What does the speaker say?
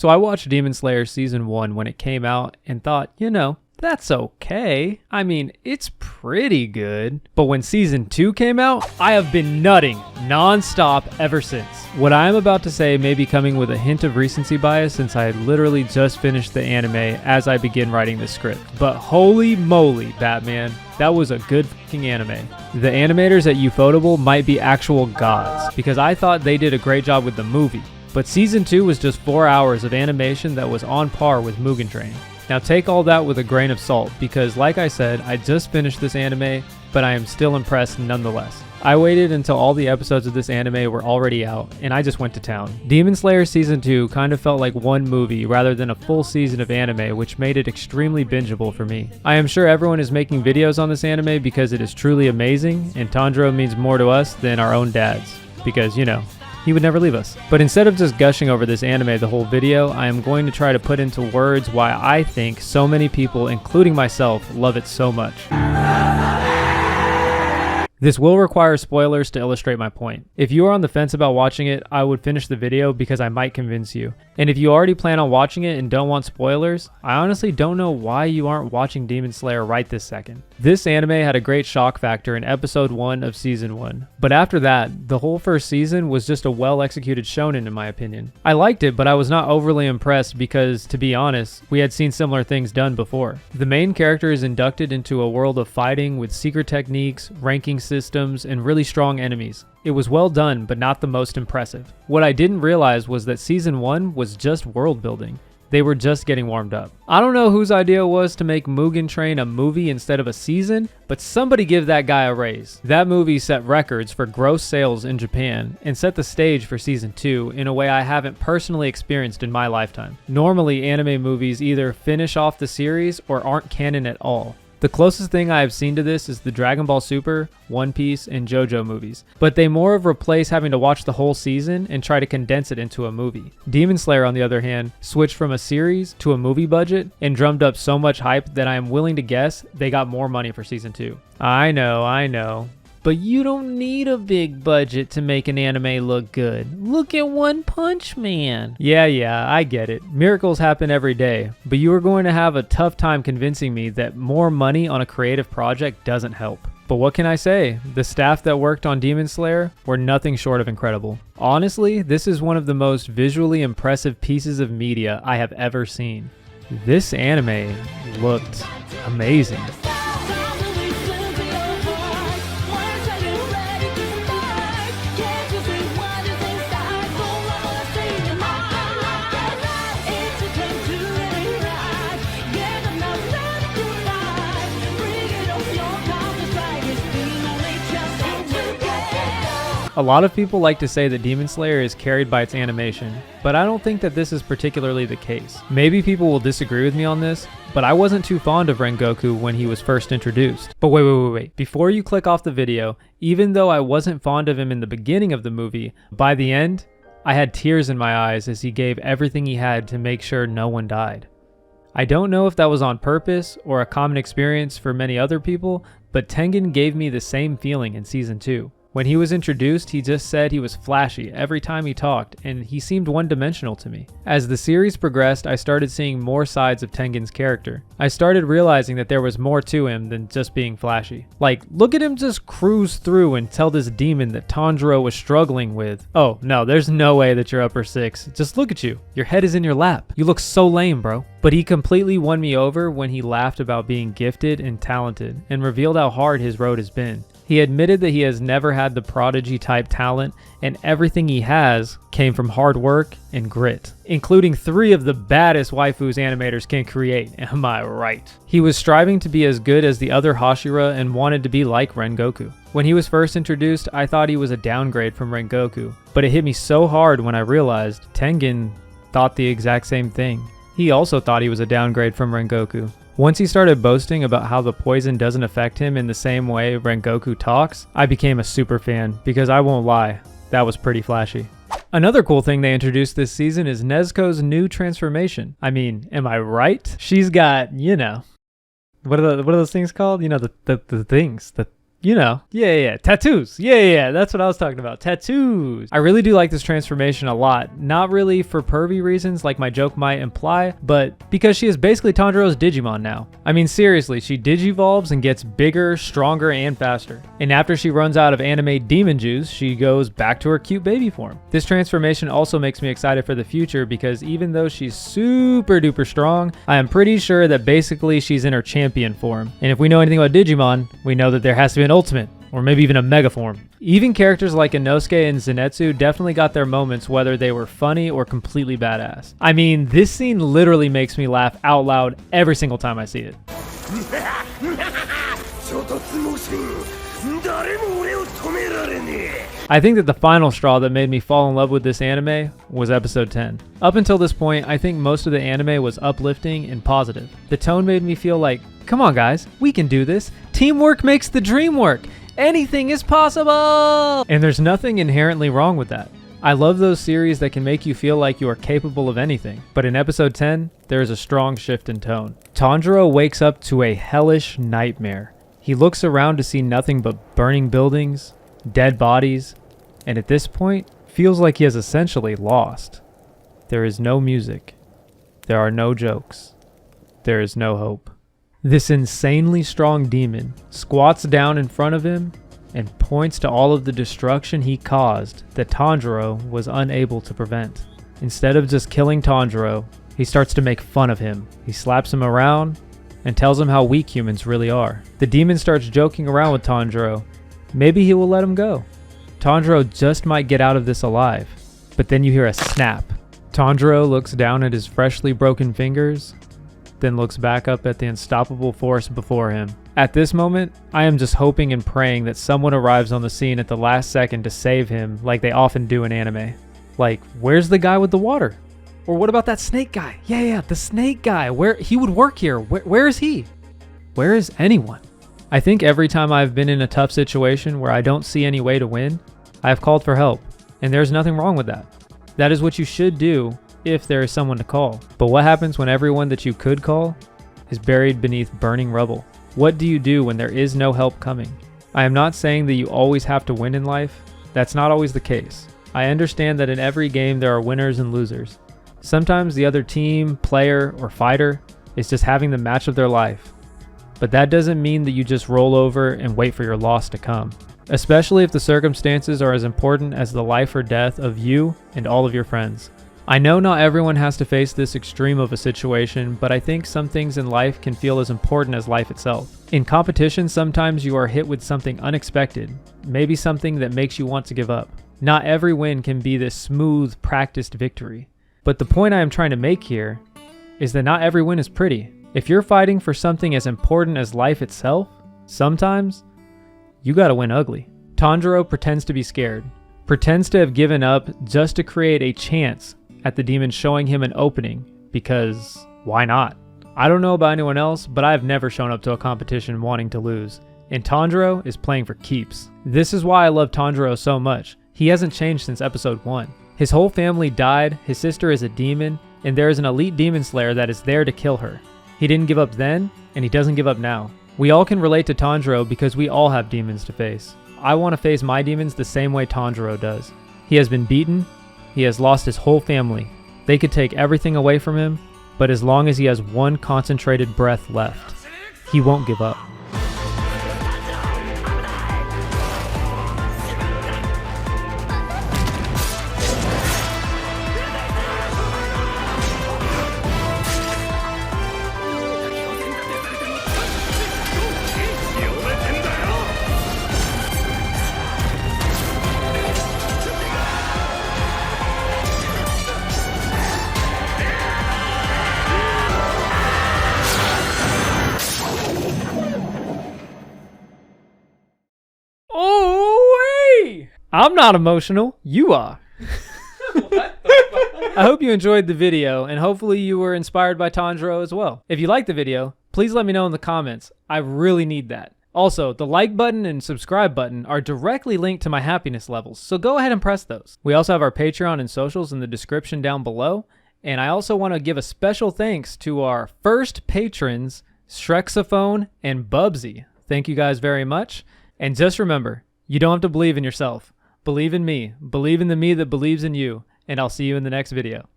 So I watched Demon Slayer Season 1 when it came out and thought, that's okay. I mean, it's pretty good. But when Season 2 came out, I have been nutting non-stop ever since. What I am about to say may be coming with a hint of recency bias since I literally just finished the anime as I begin writing the script. But holy moly, Batman. That was a good fucking anime. The animators at Ufotable might be actual gods because I thought they did a great job with the movie. But Season 2 was just 4 hours of animation that was on par with Mugen Train. Now take all that with a grain of salt because like I said, I just finished this anime, but I am still impressed nonetheless. I waited until all the episodes of this anime were already out, and I just went to town. Demon Slayer Season 2 kind of felt like one movie rather than a full season of anime, which made it extremely bingeable for me. I am sure everyone is making videos on this anime because it is truly amazing, and Tanjiro means more to us than our own dads. Because, he would never leave us. But instead of just gushing over this anime the whole video, I am going to try to put into words why I think so many people, including myself, love it so much. This will require spoilers to illustrate my point. If you are on the fence about watching it, I would finish the video because I might convince you. And if you already plan on watching it and don't want spoilers, I honestly don't know why you aren't watching Demon Slayer right this second. This anime had a great shock factor in episode 1 of season 1. But after that, the whole first season was just a well-executed shonen in my opinion. I liked it, but I was not overly impressed because, to be honest, we had seen similar things done before. The main character is inducted into a world of fighting with secret techniques, ranking systems, and really strong enemies. It was well done, but not the most impressive. What I didn't realize was that season 1 was just world building. They were just getting warmed up. I don't know whose idea it was to make Mugen Train a movie instead of a season, but somebody give that guy a raise. That movie set records for gross sales in Japan and set the stage for season 2 in a way I haven't personally experienced in my lifetime. Normally, anime movies either finish off the series or aren't canon at all. The closest thing I have seen to this is the Dragon Ball Super, One Piece, and JoJo movies, but they more of replace having to watch the whole season and try to condense it into a movie. Demon Slayer, on the other hand, switched from a series to a movie budget and drummed up so much hype that I am willing to guess they got more money for season 2. I know. But you don't need a big budget to make an anime look good. Look at One Punch Man. Yeah, I get it. Miracles happen every day, but you are going to have a tough time convincing me that more money on a creative project doesn't help. But what can I say? The staff that worked on Demon Slayer were nothing short of incredible. Honestly, this is one of the most visually impressive pieces of media I have ever seen. This anime looked amazing. A lot of people like to say that Demon Slayer is carried by its animation, but I don't think that this is particularly the case. Maybe people will disagree with me on this, but I wasn't too fond of Rengoku when he was first introduced. But wait. Before you click off the video, even though I wasn't fond of him in the beginning of the movie, by the end, I had tears in my eyes as he gave everything he had to make sure no one died. I don't know if that was on purpose or a common experience for many other people, but Tengen gave me the same feeling in season 2. When he was introduced, he just said he was flashy every time he talked, and he seemed one-dimensional to me. As the series progressed, I started seeing more sides of Tengen's character. I started realizing that there was more to him than just being flashy. Like, look at him just cruise through and tell this demon that Tanjiro was struggling with, "Oh, no, there's no way that you're upper 6. Just look at you. Your head is in your lap. You look so lame, bro." But he completely won me over when he laughed about being gifted and talented and revealed how hard his road has been. He admitted that he has never had the prodigy type talent, and everything he has came from hard work and grit, including 3 of the baddest waifus animators can create, am I right? He was striving to be as good as the other Hashira and wanted to be like Rengoku. When he was first introduced, I thought he was a downgrade from Rengoku, but it hit me so hard when I realized Tengen thought the exact same thing. He also thought he was a downgrade from Rengoku. Once he started boasting about how the poison doesn't affect him in the same way Rengoku talks, I became a super fan because I won't lie, that was pretty flashy. Another cool thing they introduced this season is Nezuko's new transformation. I mean, am I right? She's got, what are those things called? The things, You know, yeah, tattoos. Yeah, that's what I was talking about. Tattoos. I really do like this transformation a lot. Not really for pervy reasons like my joke might imply, but because she is basically Tanjiro's Digimon now. I mean, seriously, she digivolves and gets bigger, stronger, and faster. And after she runs out of anime demon juice, she goes back to her cute baby form. This transformation also makes me excited for the future because even though she's super duper strong, I am pretty sure that basically she's in her champion form. And if we know anything about Digimon, we know that there has to be an ultimate, or maybe even a mega form. Even characters like Inosuke and Zenitsu definitely got their moments, whether they were funny or completely badass. I mean, this scene literally makes me laugh out loud every single time I see it. I think that the final straw that made me fall in love with this anime was episode 10. Up until this point, I think most of the anime was uplifting and positive. The tone made me feel like, come on guys, we can do this. Teamwork makes the dream work. Anything is possible! And there's nothing inherently wrong with that. I love those series that can make you feel like you are capable of anything. But in episode 10, there is a strong shift in tone. Tanjiro wakes up to a hellish nightmare. He looks around to see nothing but burning buildings, dead bodies, and at this point, feels like he has essentially lost. There is no music. There are no jokes. There is no hope. This insanely strong demon squats down in front of him and points to all of the destruction he caused that Tanjiro was unable to prevent. Instead of just killing Tanjiro, he starts to make fun of him. He slaps him around and tells him how weak humans really are. The demon starts joking around with Tanjiro. Maybe he will let him go. Tanjiro just might get out of this alive. But then you hear a snap. Tanjiro looks down at his freshly broken fingers, then looks back up at the unstoppable force before him. At this moment, I am just hoping and praying that someone arrives on the scene at the last second to save him like they often do in anime. Like, where's the guy with the water? Or what about that snake guy? Yeah, the snake guy. Where he would work here. Where is he? Where is anyone? I think every time I've been in a tough situation where I don't see any way to win, I have called for help, and there's nothing wrong with that. That is what you should do if there is someone to call. But what happens when everyone that you could call is buried beneath burning rubble? What do you do when there is no help coming? I am not saying that you always have to win in life. That's not always the case. I understand that in every game there are winners and losers. Sometimes the other team, player, or fighter is just having the match of their life. But that doesn't mean that you just roll over and wait for your loss to come. Especially if the circumstances are as important as the life or death of you and all of your friends. I know not everyone has to face this extreme of a situation, but I think some things in life can feel as important as life itself. In competition, sometimes you are hit with something unexpected, maybe something that makes you want to give up. Not every win can be this smooth, practiced victory. But the point I am trying to make here is that not every win is pretty. If you're fighting for something as important as life itself, sometimes you gotta win ugly. Tanjiro pretends to be scared, pretends to have given up just to create a chance at the demon showing him an opening, because why not? I don't know about anyone else, but I've never shown up to a competition wanting to lose, and Tanjiro is playing for keeps. This is why I love Tanjiro so much. He hasn't changed since episode 1. His whole family died, his sister is a demon, and there is an elite demon slayer that is there to kill her. He didn't give up then, and he doesn't give up now. We all can relate to Tanjiro because we all have demons to face. I want to face my demons the same way Tanjiro does. He has been beaten, he has lost his whole family. They could take everything away from him, but as long as he has one concentrated breath left, he won't give up. I'm not emotional. You are. I hope you enjoyed the video, and hopefully you were inspired by Tanjiro as well. If you liked the video, please let me know in the comments. I really need that. Also, the like button and subscribe button are directly linked to my happiness levels, so go ahead and press those. We also have our Patreon and socials in the description down below, and I also want to give a special thanks to our first patrons, Shrexophone and Bubsy. Thank you guys very much. And just remember, you don't have to believe in yourself. Believe in me. Believe in the me that believes in you. And I'll see you in the next video.